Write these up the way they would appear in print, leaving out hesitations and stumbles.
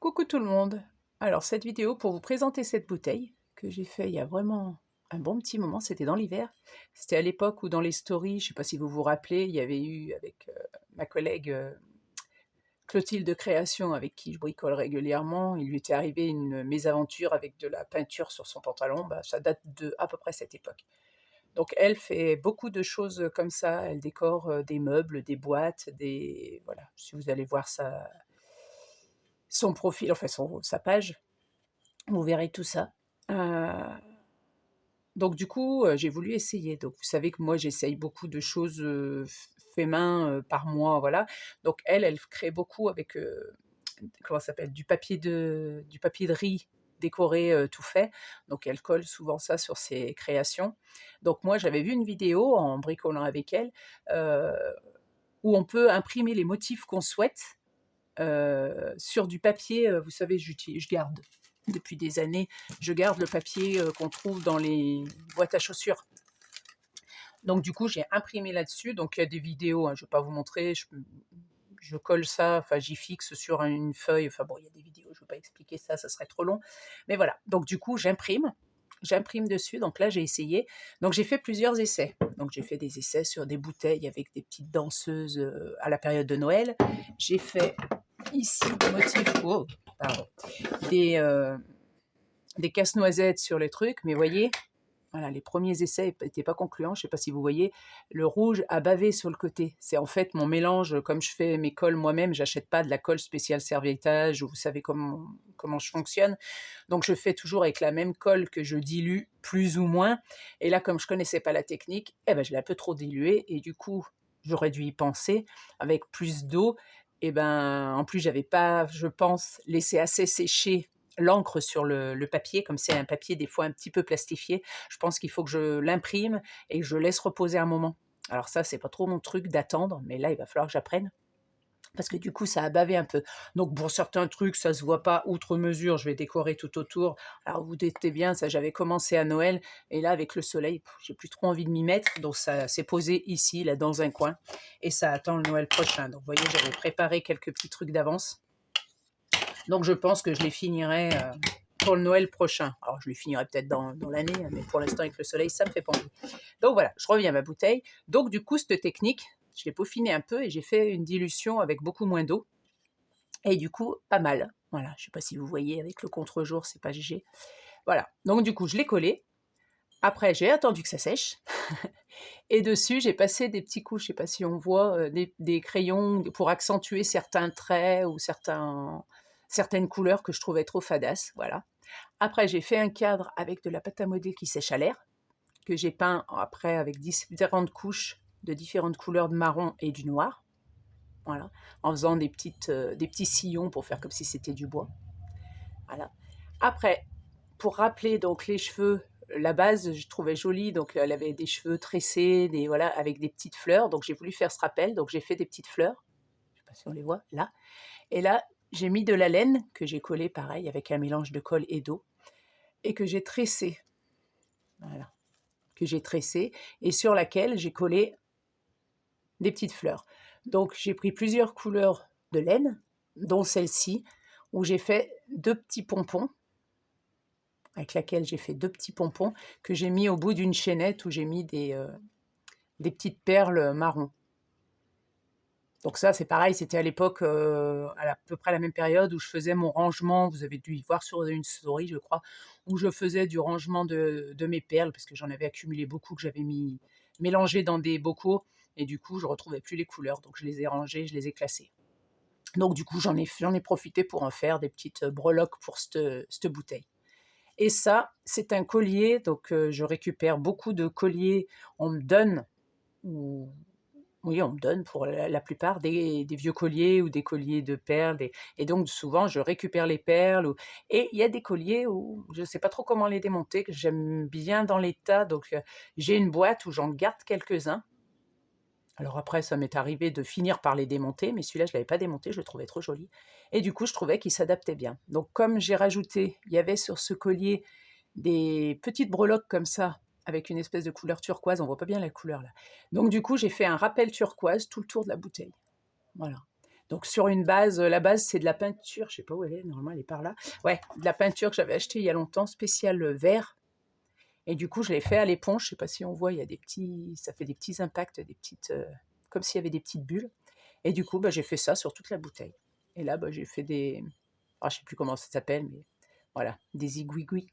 Coucou tout le monde. Alors cette vidéo pour vous présenter cette bouteille que j'ai fait il y a vraiment un bon petit moment, c'était dans l'hiver. C'était à l'époque où dans les stories, je ne sais pas si vous vous rappelez, il y avait eu avec, ma collègue, Clotilde de Création avec qui je bricole régulièrement, il lui était arrivé une mésaventure avec de la peinture sur son pantalon, bah, ça date de à peu près cette époque. Donc elle fait beaucoup de choses, comme ça, elle décore, des meubles, des boîtes, des voilà, si vous allez voir son profil, enfin sa page, vous verrez tout ça. Heu, donc du coup, j'ai voulu essayer. Donc vous savez que moi j'essaye beaucoup de choses, fait main, par mois, voilà. Donc elle crée beaucoup avec, comment ça s'appelle? Du papier de riz décoré, tout fait. Donc elle colle souvent ça sur ses créations. Donc moi j'avais vu une vidéo en bricolant avec elle, heu, où on peut imprimer les motifs qu'on souhaite sur du papier, vous savez, je garde depuis des années, je garde le papier, qu'on trouve dans les boîtes à chaussures. Donc du coup, j'ai imprimé là-dessus, donc il y a des vidéos, hein, je ne vais pas vous montrer, je colle ça, enfin j'y fixe sur une feuille, enfin bon, il y a des vidéos, je ne vais pas expliquer ça, ça serait trop long. Mais voilà, donc du coup, j'imprime dessus, donc là j'ai essayé. Donc j'ai fait plusieurs essais. Donc j'ai fait des essais sur des bouteilles avec des petites danseuses, à la période de Noël. J'ai fait ici des motifs, oh, pardon, des, heu, des casse-noisettes sur les trucs, mais voyez, voilà, les premiers essais étaient pas concluants. Je sais pas si vous voyez, le rouge a bavé sur le côté. C'est en fait mon mélange, comme je fais mes colles moi-même, j'achète pas de la colle spéciale serviettage, ou vous savez comment je fonctionne. Donc je fais toujours avec la même colle que je dilue plus ou moins, et là, comme je connaissais pas la technique, eh ben, je l'ai un peu trop diluée et du coup, j'aurais dû y penser avec plus d'eau. Et ben, en plus, j'avais pas, je pense, laissé assez sécher l'encre sur le papier, comme c'est un papier des fois un petit peu plastifié. Je pense qu'il faut que je l'imprime et que je laisse reposer un moment. Alors ça, c'est pas trop mon truc d'attendre, mais là, il va falloir que j'apprenne parce que du coup, ça a bavé un peu. Donc pour certains trucs, ça se voit pas outre mesure, je vais décorer tout autour. Alors vous doutez bien, ça j'avais commencé à Noël et là avec le soleil, j'ai plus trop envie de m'y mettre, donc ça s'est posé ici, là dans un coin, et ça attend le Noël prochain. Donc vous voyez, j'avais préparé quelques petits trucs d'avance. Donc je pense que je les finirai, pour le Noël prochain. Alors je les finirai peut-être dans l'année, hein, mais pour l'instant avec le soleil, ça me fait pas envie. Donc voilà, je reviens à ma bouteille. Donc du coup, cette technique, je l'ai peaufinée un peu et j'ai fait une dilution avec beaucoup moins d'eau. Et du coup, pas mal. Voilà, je sais pas si vous voyez avec le contre-jour, c'est pas GG. Voilà, donc du coup, je l'ai collé. Après, j'ai attendu que ça sèche. Et dessus, j'ai passé des petits coups, je sais pas si on voit, des crayons pour accentuer certains traits ou certaines couleurs que je trouvais trop fadasses, voilà. Après, j'ai fait un cadre avec de la pâte à modeler qui sèche à l'air, que j'ai peint après avec différentes couches de différentes couleurs de marron et du noir, voilà, en faisant des petits sillons pour faire comme si c'était du bois. Voilà. Après, pour rappeler donc les cheveux, la base, je trouvais jolie, donc elle avait des cheveux tressés, voilà, avec des petites fleurs, donc j'ai voulu faire ce rappel, donc j'ai fait des petites fleurs, je sais pas si on les voit, là. Et là, j'ai mis de la laine que j'ai collée pareil avec un mélange de colle et d'eau et que j'ai tressée, voilà, que j'ai tressée et sur laquelle j'ai collé des petites fleurs. Donc j'ai pris plusieurs couleurs de laine, dont celle-ci, où j'ai fait 2 petits pompons, avec laquelle j'ai fait 2 petits pompons que j'ai mis au bout d'une chaînette où j'ai mis des petites perles marron. Donc ça, c'est pareil, c'était à l'époque, à peu près la même période où je faisais mon rangement. Vous avez dû y voir sur une story, je crois, où je faisais du rangement de mes perles parce que j'en avais accumulé beaucoup que j'avais mélangées dans des bocaux et du coup, je retrouvais plus les couleurs. Donc je les ai rangées, je les ai classées. Donc du coup, j'en ai profité pour en faire des petites breloques pour cette bouteille. Et ça, c'est un collier, donc je récupère beaucoup de colliers. On me donne, ou oui, on me donne pour la plupart des vieux colliers ou des colliers de perles, et donc souvent je récupère les perles, et il y a des colliers où je ne sais pas trop comment les démonter, que j'aime bien dans l'état, donc j'ai une boîte où j'en garde quelques-uns. Alors après, ça m'est arrivé de finir par les démonter, mais celui-là, je ne l'avais pas démonté, je le trouvais trop joli. Et du coup, je trouvais qu'il s'adaptait bien. Donc comme j'ai rajouté, il y avait sur ce collier des petites breloques comme ça, avec une espèce de couleur turquoise, on voit pas bien la couleur là. Donc du coup, j'ai fait un rappel turquoise tout le tour de la bouteille. Voilà. Donc sur une base, la base c'est de la peinture, je sais pas où elle est, normalement elle est par là. Ouais, de la peinture que j'avais achetée il y a longtemps, spéciale, vert et du coup je l'ai fait à l'éponge, je sais pas si on voit, il y a des petits ça fait des petits impacts, des petites, comme s'il y avait des petites bulles et du coup, bah, j'ai fait ça sur toute la bouteille et là, bah, j'ai fait des je sais plus comment ça s'appelle, mais voilà, des igouigouis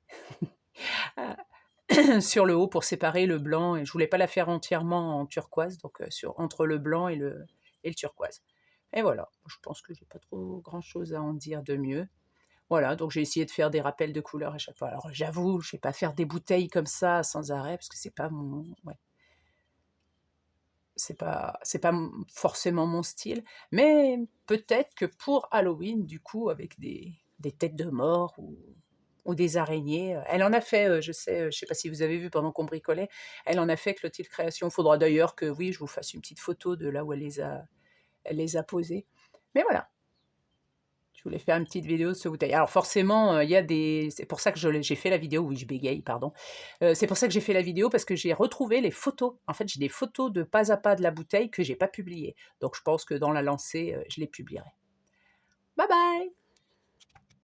sur le haut pour séparer le blanc et je voulais pas la faire entièrement en turquoise, donc sur entre le blanc et le turquoise et voilà, je pense que j'ai pas trop grand chose à en dire de mieux. Voilà, donc j'ai essayé de faire des rappels de couleurs à chaque fois. Alors j'avoue, je vais pas faire des bouteilles comme ça sans arrêt parce que c'est pas mon ouais, c'est pas forcément mon style, mais peut-être que pour Halloween, du coup, avec des têtes de mort ou des araignées, elle en a fait, je sais, je sais pas si vous avez vu pendant qu'on bricolait, elle en a fait Clotilde Création. Il faudra d'ailleurs que, oui, je vous fasse une petite photo de là où elle les a posées. Mais voilà, je voulais faire une petite vidéo de ce bouteille. Alors forcément, il y a des c'est pour ça que j'ai fait la vidéo, oui, je bégaye, pardon. C'est pour ça que j'ai fait la vidéo parce que j'ai retrouvé les photos. En fait, j'ai des photos de pas à pas de la bouteille que j'ai pas publiées. Donc je pense que dans la lancée, je les publierai. Bye bye!